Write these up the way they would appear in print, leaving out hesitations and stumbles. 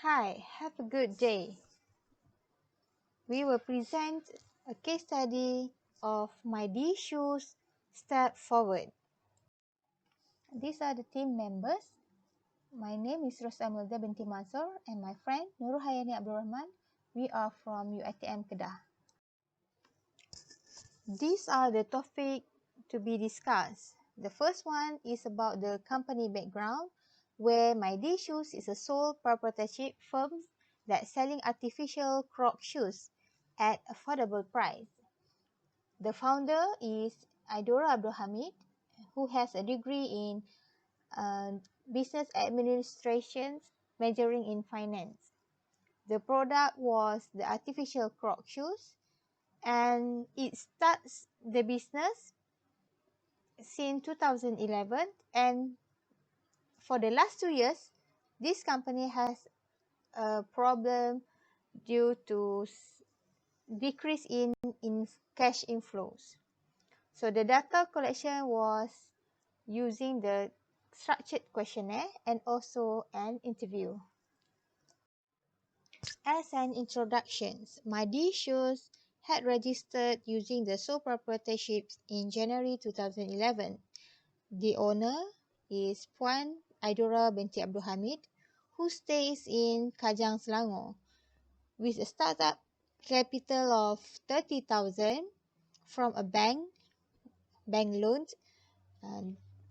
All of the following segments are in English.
Hi, have a good day. We will present a case study of MyD Shoes Step Forward. These are the team members. My name is Rosamilda binti Mazur and my friend Nurul Hayani Abdul Rahman. We are from UiTM Kedah. These are the topics to be discussed. The first one is about the company background, where MyD Shoes is a sole proprietorship firm that selling artificial croc shoes at affordable price. The founder is Aidora Abdul Hamid, who has a degree in business administration, majoring in finance. The product was the artificial croc shoes, and it starts the business since 2011, and for the last 2 years, this company has a problem due to decrease in cash inflows. So the data collection was using the structured questionnaire and also an interview. As an introduction, MyD Shoes had registered using the sole proprietorship in January 2011. The owner is Puan Aidora binti Abdul Hamid, who stays in Kajang, Selangor, with a startup capital of 30,000 from a bank loan.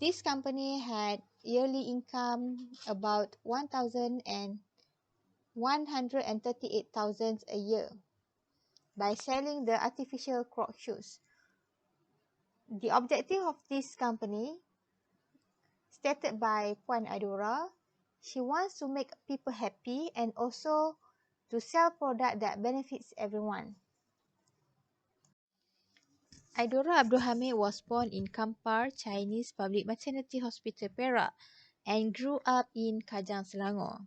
This company had yearly income about 138,000 a year by selling the artificial croc shoes. The objective of this company, stated by Puan Aidora, she wants to make people happy and also to sell product that benefits everyone. Aidora Abdul Hamid was born in Kampar Chinese Public Maternity Hospital, Perak, and grew up in Kajang, Selangor.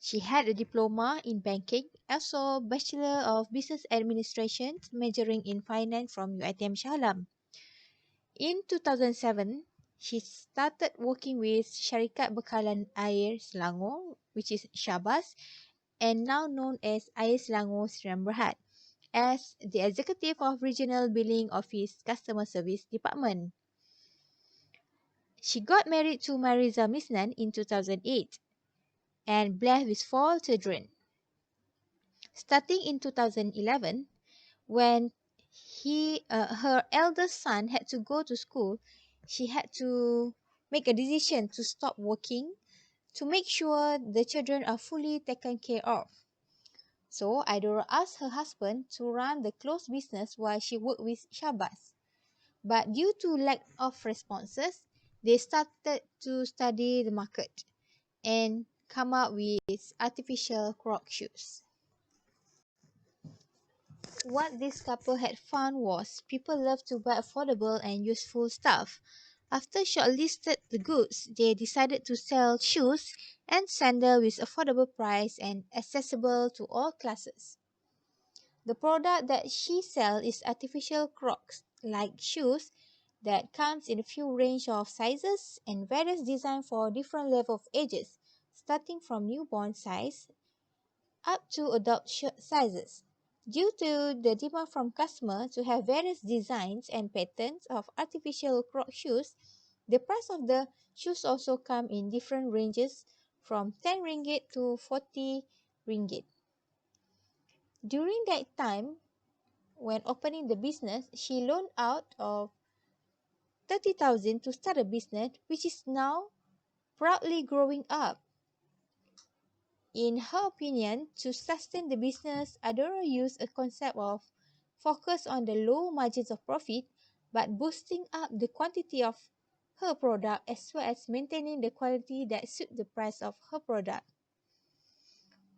She had a diploma in banking, also Bachelor of Business Administration, majoring in finance from UiTM Shah Alam. In 2007, she started working with Syarikat Bekalan Air Selangor, which is Syabas, and now known as Air Selangor Sdn Bhd, as the Executive of Regional Billing Office Customer Service Department. She got married to Mariza Misnan in 2008 and blessed with 4 children. Starting in 2011, when her eldest son had to go to school, she had to make a decision to stop working to make sure the children are fully taken care of. So Aidora asked her husband to run the clothes business while she worked with Syabas. But due to lack of responses, they started to study the market and come up with artificial croc shoes. What this couple had found was people love to buy affordable and useful stuff. After shortlisted the goods, they decided to sell shoes and sandals with affordable price and accessible to all classes. The product that she sells is artificial crocs, like shoes, that comes in a few range of sizes and various designs for different level of ages, starting from newborn size up to adult sizes. Due to the demand from customers to have various designs and patterns of artificial croc shoes, the price of the shoes also come in different ranges from 10 ringgit to 40 ringgit. During that time, when opening the business, she loaned out of 30,000 to start a business, which is now proudly growing up. In her opinion, to sustain the business, Aidora used a concept of focus on the low margins of profit, but boosting up the quantity of her product as well as maintaining the quality that suit the price of her product.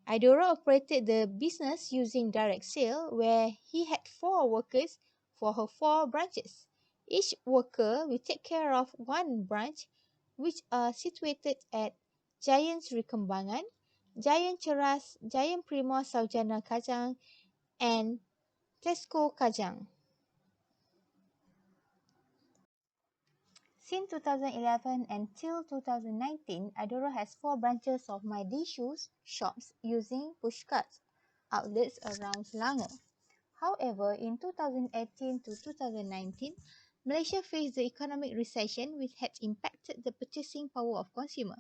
Aidora operated the business using direct sale, where he had 4 workers for her 4 branches. Each worker will take care of 1 branch, which are situated at Giant Sri Kembangan, Giant Ceras, Giant Prima Saujana Kajang, and Tesco Kajang. Since 2011 until 2019, Adora has 4 branches of MyD Shoes shops using pushcarts outlets around Selangor. However, in 2018 to 2019, Malaysia faced the economic recession which had impacted the purchasing power of consumers.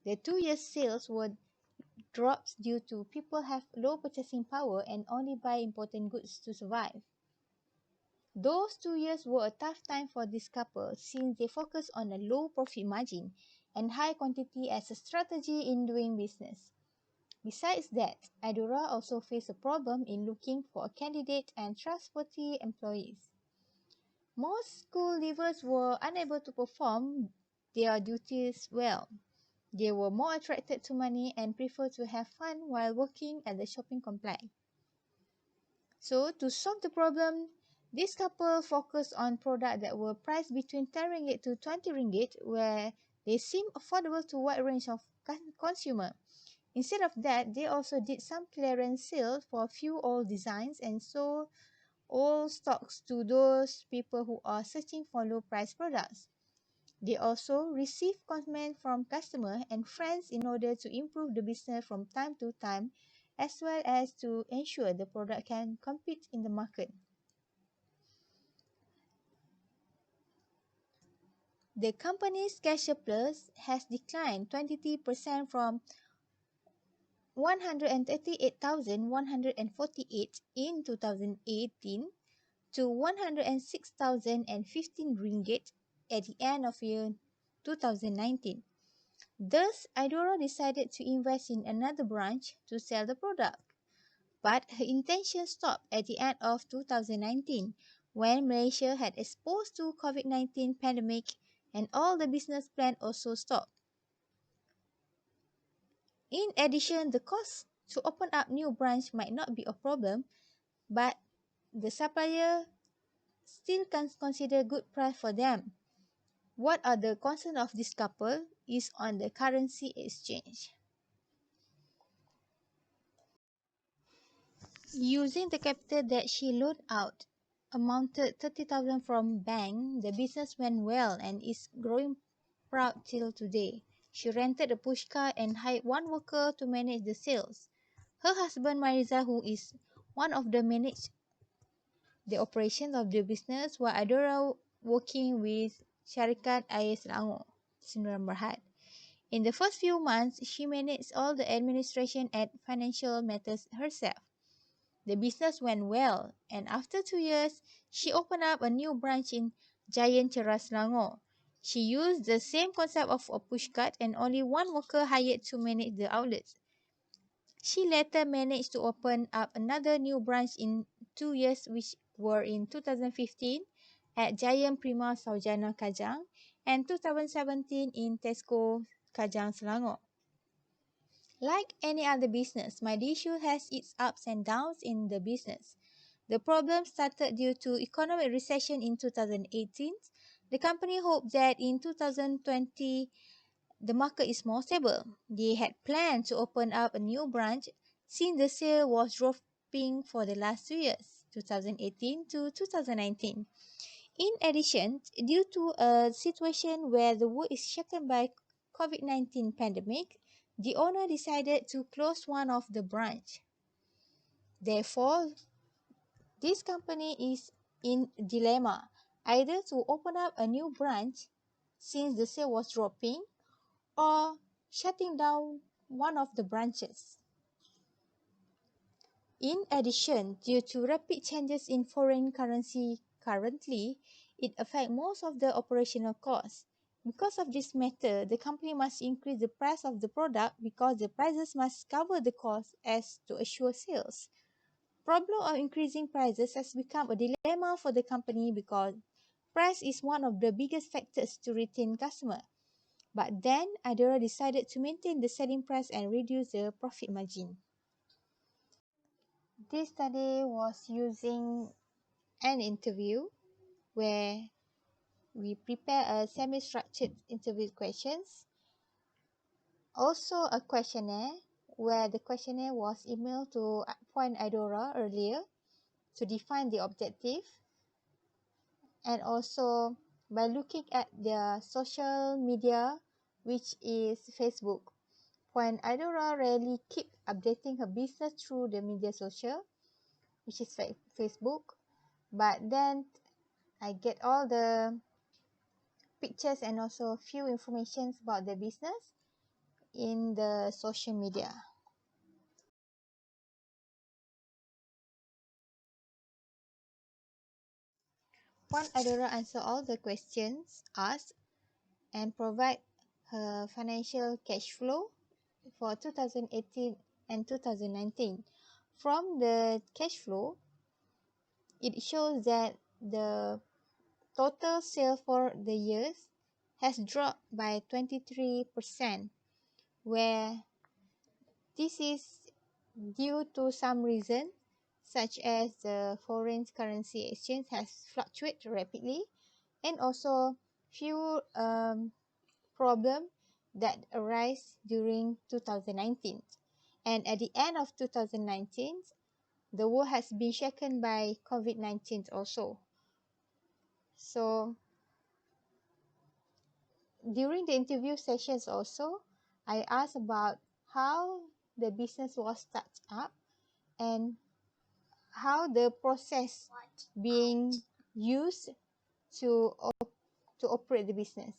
The 2 year sales were drops due to people have low purchasing power and only buy important goods to survive. Those 2 years were a tough time for this couple since they focused on a low profit margin and high quantity as a strategy in doing business. Besides that, Adora also faced a problem in looking for a candidate and trustworthy employees. Most school leavers were unable to perform their duties well. They were more attracted to money and preferred to have fun while working at the shopping complex. So, to solve the problem, this couple focused on products that were priced between 10 ringgit to 20 ringgit, where they seemed affordable to a wide range of consumers. Instead of that, they also did some clearance sales for a few old designs and sold old stocks to those people who are searching for low-price products. They also received comments from customers and friends in order to improve the business from time to time, as well as to ensure the product can compete in the market. The company's cash surplus has declined 23% from 138,148 in 2018 to 106,015 ringgit at the end of year 2019. Thus, Idora decided to invest in another branch to sell the product. But her intention stopped at the end of 2019 when Malaysia had exposed to COVID-19 pandemic and all the business plan also stopped. In addition, the cost to open up new branch might not be a problem, but the supplier still can consider good price for them. What are the concerns of this couple is on the currency exchange. Using the capital that she loaned out amounted 30,000 from bank, the business went well and is growing proud till today. She rented a pushcart and hired one worker to manage the sales. Her husband Mariza, who is one of the manage the operations of the business, while Adora working with Syarikat Air Selangor, Sdn Bhd. In the first few months, she managed all the administration and financial matters herself. The business went well, and after 2 years, she opened up a new branch in Giant Ceras Selangor. She used the same concept of a pushcart and only one worker hired to manage the outlets. She later managed to open up another new branch in 2 years, which were in 2015 at Giant Prima Saujana Kajang and 2017 in Tesco Kajang Selangor. Like any other business, MyD Shoe has its ups and downs in the business. The problem started due to economic recession in 2018. The company hoped that in 2020, the market is more stable. They had planned to open up a new branch since the sale was dropping for the last 2 years, 2018 to 2019. In addition, due to a situation where the world is shaken by COVID-19 pandemic, the owner decided to close one of the branch. Therefore, this company is in dilemma, either to open up a new branch since the sale was dropping or shutting down one of the branches. In addition, due to rapid changes in foreign currency currently, it affects most of the operational costs. Because of this matter, the company must increase the price of the product because the prices must cover the cost as to assure sales. Problem of increasing prices has become a dilemma for the company because price is one of the biggest factors to retain customers. But then, Adora decided to maintain the selling price and reduce the profit margin. This study was using an interview where we prepare a semi-structured interview questions. Also a questionnaire where the questionnaire was emailed to Point Idora earlier to define the objective, and also by looking at their social media, which is Facebook. When Idora rarely keep updating her business through the media social, which is Facebook, but then I get all the pictures and also few informations about the business in the social media. Once Adora answer all the questions asked and provide her financial cash flow for 2018 and 2019. From the cash flow, it shows that the total sale for the years has dropped by 23%, where this is due to some reason, such as the foreign currency exchange has fluctuated rapidly, and also few problems that arise during 2019. And at the end of 2019, the world has been shaken by COVID-19 also. So during the interview sessions also, I asked about how the business was started up and how the process being used to operate the business.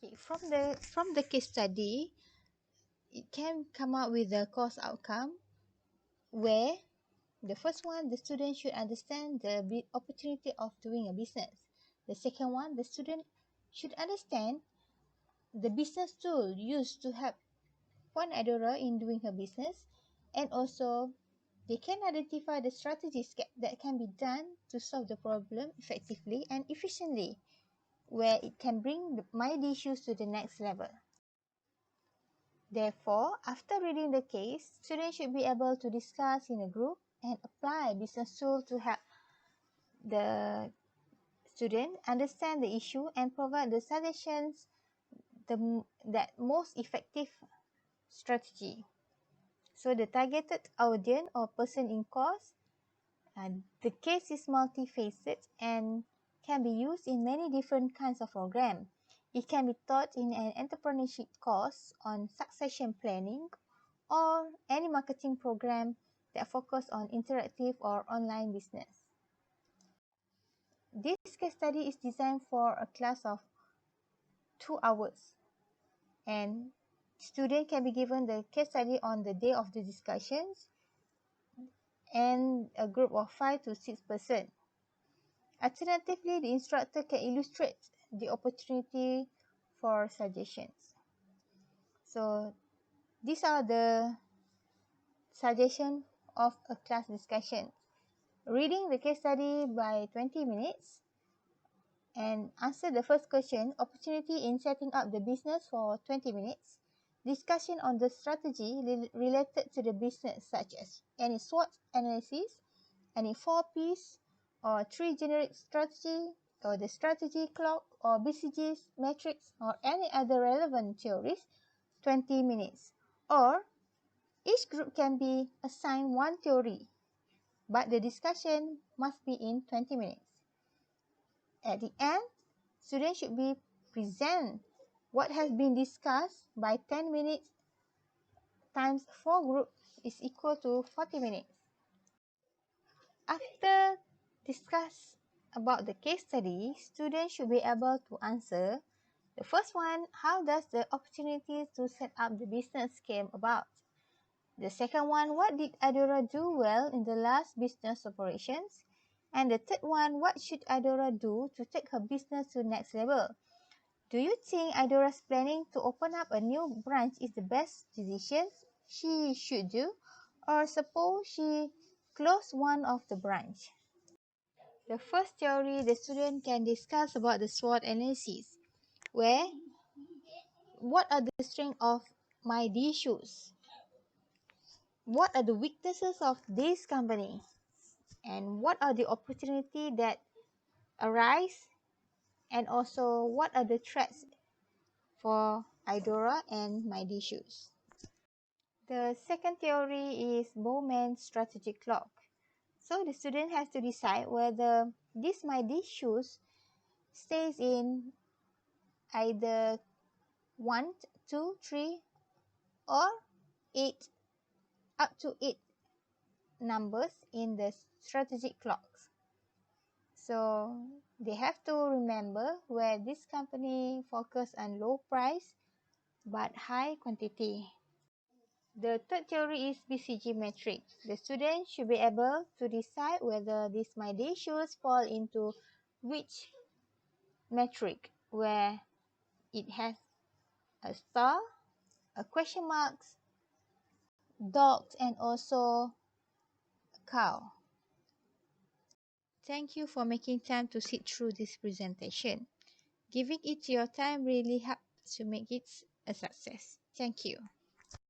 Okay, from the case study, it can come up with the course outcome where the first one, the student should understand the opportunity of doing a business. The second one, the student should understand the business tool used to help Puan Adora in doing her business, and also they can identify the strategies that can be done to solve the problem effectively and efficiently, where it can bring the MyD Shoes to the next level. Therefore, after reading the case, students should be able to discuss in a group and apply business tools to help the student understand the issue and provide the suggestions that most effective strategy. So the targeted audience or person in course, the case is multifaceted and can be used in many different kinds of program. It can be taught in an entrepreneurship course on succession planning or any marketing program that focus on interactive or online business. This case study is designed for a class of 2 hours, and student can be given the case study on the day of the discussions and a group of 5 to 6 persons. Alternatively, the instructor can illustrate the opportunity for suggestions. So these are the suggestions of a class discussion. Reading the case study by 20 minutes and answer the first question, opportunity in setting up the business for 20 minutes. Discussion on the strategy related to the business, such as any SWOT analysis, any 4 Ps or 3 generic strategy, or the strategy clock or BCG matrix, or any other relevant theories, 20 minutes. Or each group can be assigned one theory, but the discussion must be in 20 minutes. At the end, students should be present what has been discussed by 10 minutes times 4 groups is equal to 40 minutes. After discuss about the case study, students should be able to answer the first one, how does the opportunity to set up the business came about? The second one, what did Adora do well in the last business operations? And the third one, what should Adora do to take her business to the next level? Do you think Adora's planning to open up a new branch is the best decision she should do? Or suppose she close one of the branch? The first theory, the student can discuss about the SWOT analysis, where what are the strengths of MyD Shoes? What are the weaknesses of this company? And what are the opportunities that arise? And also, what are the threats for Idora and MyD Shoes? The second theory is Bowman's strategic clock. So the student has to decide whether this MyD Shoes stays in either 1, 2, 3, or 8, up to 8 numbers in the strategic clocks. So they have to remember where this company focus on low price but high quantity. The third theory is BCG metric. The student should be able to decide whether these MyD shoes fall into which metric, where it has a star, a question marks, dogs, and also a cow. Thank you for making time to sit through this presentation. Giving it your time really helps to make it a success. Thank you.